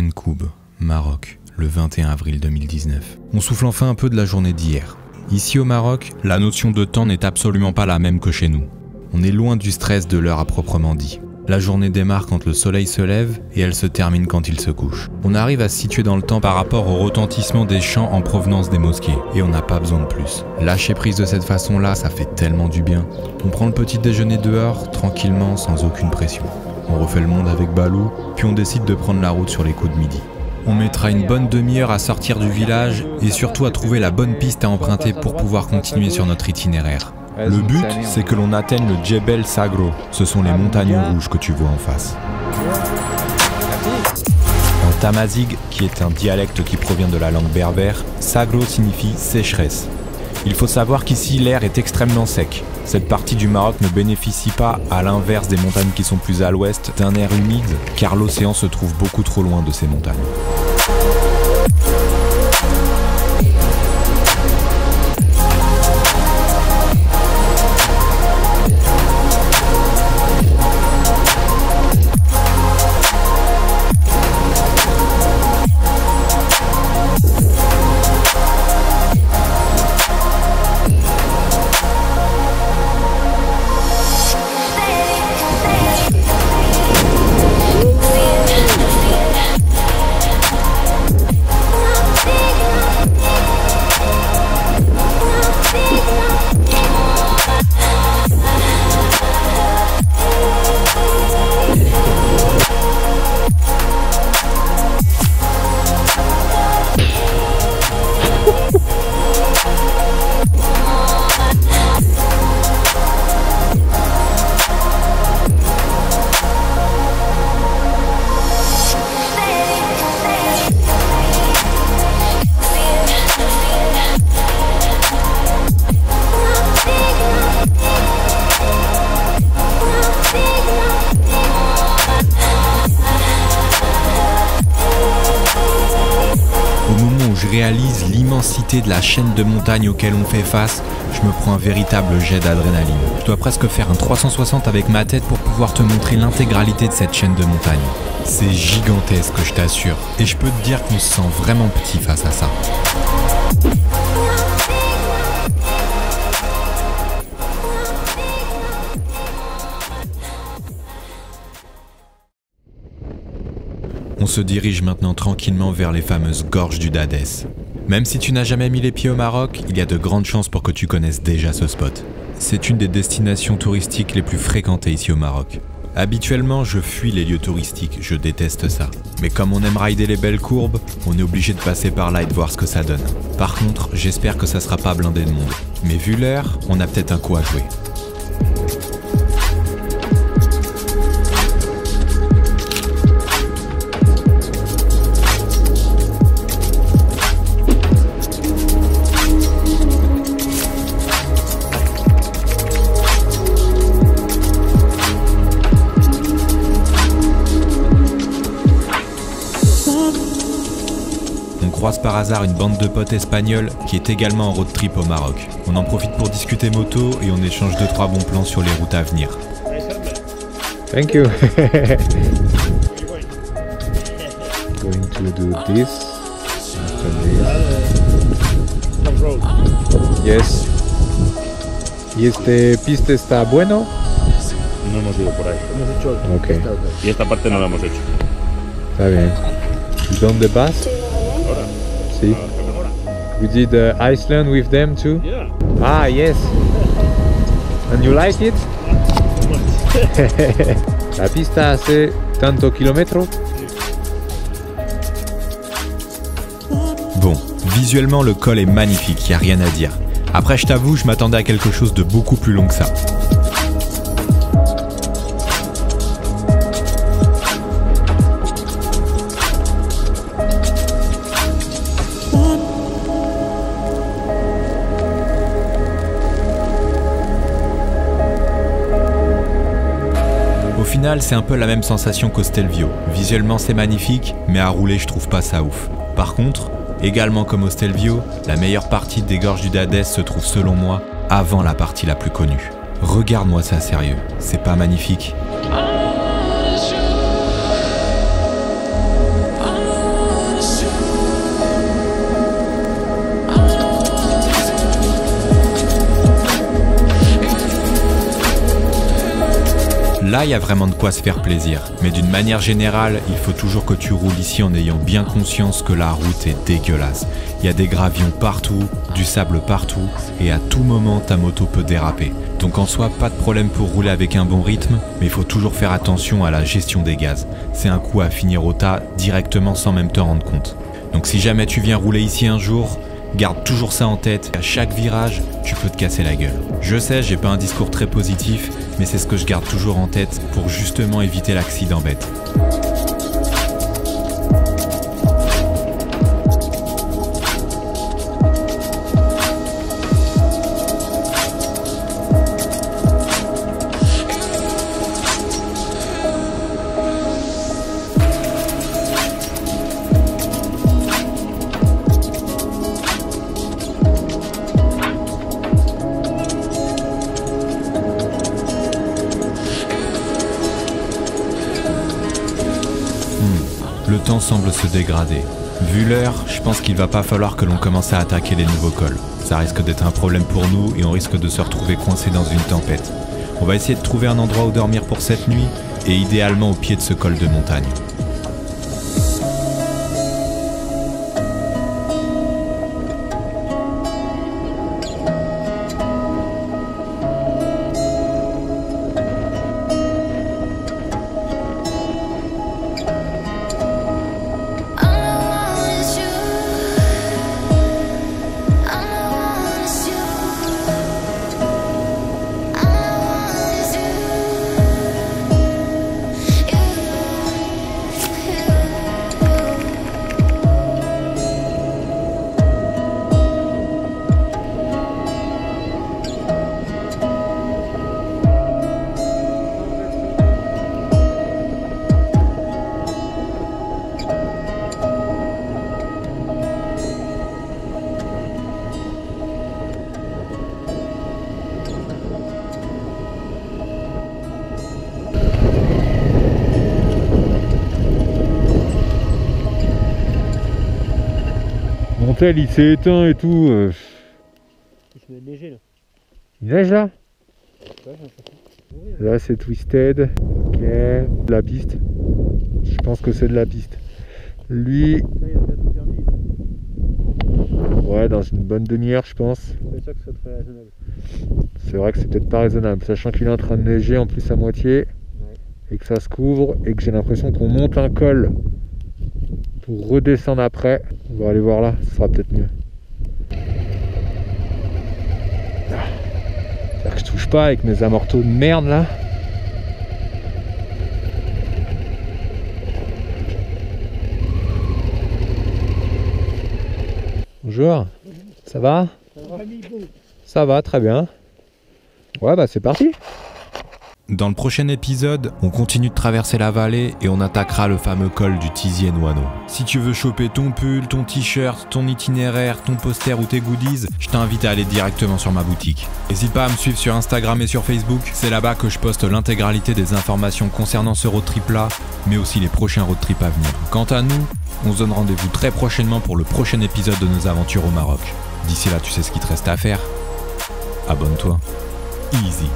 Nkoub, Maroc, le 21 avril 2019. On souffle enfin un peu de la journée d'hier. Ici au Maroc, la notion de temps n'est absolument pas la même que chez nous. On est loin du stress de l'heure à proprement dit. La journée démarre quand le soleil se lève et elle se termine quand il se couche. On arrive à se situer dans le temps par rapport au retentissement des chants en provenance des mosquées et on n'a pas besoin de plus. Lâcher prise de cette façon-là, ça fait tellement du bien. On prend le petit déjeuner dehors, tranquillement, sans aucune pression. On refait le monde avec Balou, puis on décide de prendre la route sur les coups de midi. On mettra une bonne demi-heure à sortir du village et surtout à trouver la bonne piste à emprunter pour pouvoir continuer sur notre itinéraire. Le but, c'est que l'on atteigne le Djebel Sagro. Ce sont les montagnes rouges que tu vois en face. En tamazigh, qui est un dialecte qui provient de la langue berbère, Sagro signifie sécheresse. Il faut savoir qu'ici l'air est extrêmement sec. Cette partie du Maroc ne bénéficie pas, à l'inverse des montagnes qui sont plus à l'ouest, d'un air humide, car l'océan se trouve beaucoup trop loin de ces montagnes. Je réalise l'immensité de la chaîne de montagnes auxquelles on fait face, je me prends un véritable jet d'adrénaline. Je dois presque faire un 360 avec ma tête pour pouvoir te montrer l'intégralité de cette chaîne de montagnes. C'est gigantesque, je t'assure, et je peux te dire qu'on se sent vraiment petit face à ça. On se dirige maintenant tranquillement vers les fameuses gorges du Dadès. Même si tu n'as jamais mis les pieds au Maroc, il y a de grandes chances pour que tu connaisses déjà ce spot. C'est une des destinations touristiques les plus fréquentées ici au Maroc. Habituellement, je fuis les lieux touristiques, je déteste ça. Mais comme on aime rider les belles courbes, on est obligé de passer par là et de voir ce que ça donne. Par contre, j'espère que ça sera pas blindé de monde. Mais vu l'heure, on a peut-être un coup à jouer. On croise par hasard une bande de potes espagnols qui est également en road trip au Maroc. On en profite pour discuter moto et on échange 2-3 bons plans sur les routes à venir. Thank you. Going to do this. Yes. ¿Y este piste está bueno? No hemos ido por ahí. Hemos hecho Okay. Y esta parte no la hemos hecho. Está bien. ¿Y dónde vas? Ahora. Sí. We did Iceland with them too. Yeah. Ah, yes. And you like it? La pista hace tanto kilomètres. Bon, visuellement le col est magnifique, y a rien à dire. Après je t'avoue, je m'attendais à quelque chose de beaucoup plus long que ça. Au final, c'est un peu la même sensation qu'au Stelvio. Visuellement, c'est magnifique, mais à rouler, je trouve pas ça ouf. Par contre, également comme au Stelvio, la meilleure partie des gorges du Dadès se trouve selon moi avant la partie la plus connue. Regarde-moi ça sérieux, c'est pas magnifique? Là, il y a vraiment de quoi se faire plaisir. Mais d'une manière générale, il faut toujours que tu roules ici en ayant bien conscience que la route est dégueulasse. Il y a des gravions partout, du sable partout, et à tout moment, ta moto peut déraper. Donc en soi, pas de problème pour rouler avec un bon rythme, mais il faut toujours faire attention à la gestion des gaz. C'est un coup à finir au tas directement sans même te rendre compte. Donc si jamais tu viens rouler ici un jour, garde toujours ça en tête, à chaque virage, tu peux te casser la gueule. Je sais, j'ai pas un discours très positif, mais c'est ce que je garde toujours en tête pour justement éviter l'accident bête. Le temps semble se dégrader. Vu l'heure, je pense qu'il va pas falloir que l'on commence à attaquer les nouveaux cols. Ça risque d'être un problème pour nous et on risque de se retrouver coincé dans une tempête. On va essayer de trouver un endroit où dormir pour cette nuit et idéalement au pied de ce col de montagne. Mon tel il s'est éteint et tout. Il se met léger là. Il neige là? Ouais, Là c'est Twisted. Ok. La piste. Je pense que c'est de la piste. Lui, là il va bientôt faire nuit. ouais, dans une bonne demi-heure je pense. C'est ça que ça serait raisonnable. C'est vrai que c'est peut-être pas raisonnable, sachant qu'il est en train de neiger en plus à moitié. Ouais. Et que ça se couvre et que j'ai l'impression qu'on monte un col pour redescendre après. On va aller voir là, ce sera peut-être mieux. C'est-à-dire que je touche pas avec mes amortos de merde là. Bonjour, ça va? Ça va, très bien. Ouais, bah c'est parti. Dans le prochain épisode, on continue de traverser la vallée et on attaquera le fameux col du Tizier-Noisneau. Si tu veux choper ton pull, ton t-shirt, ton itinéraire, ton poster ou tes goodies, je t'invite à aller directement sur ma boutique. N'hésite pas à me suivre sur Instagram et sur Facebook, c'est là-bas que je poste l'intégralité des informations concernant ce road trip là, mais aussi les prochains road trips à venir. Quant à nous, on se donne rendez-vous très prochainement pour le prochain épisode de nos aventures au Maroc. D'ici là, tu sais ce qu'il te reste à faire. Abonne-toi. Easy.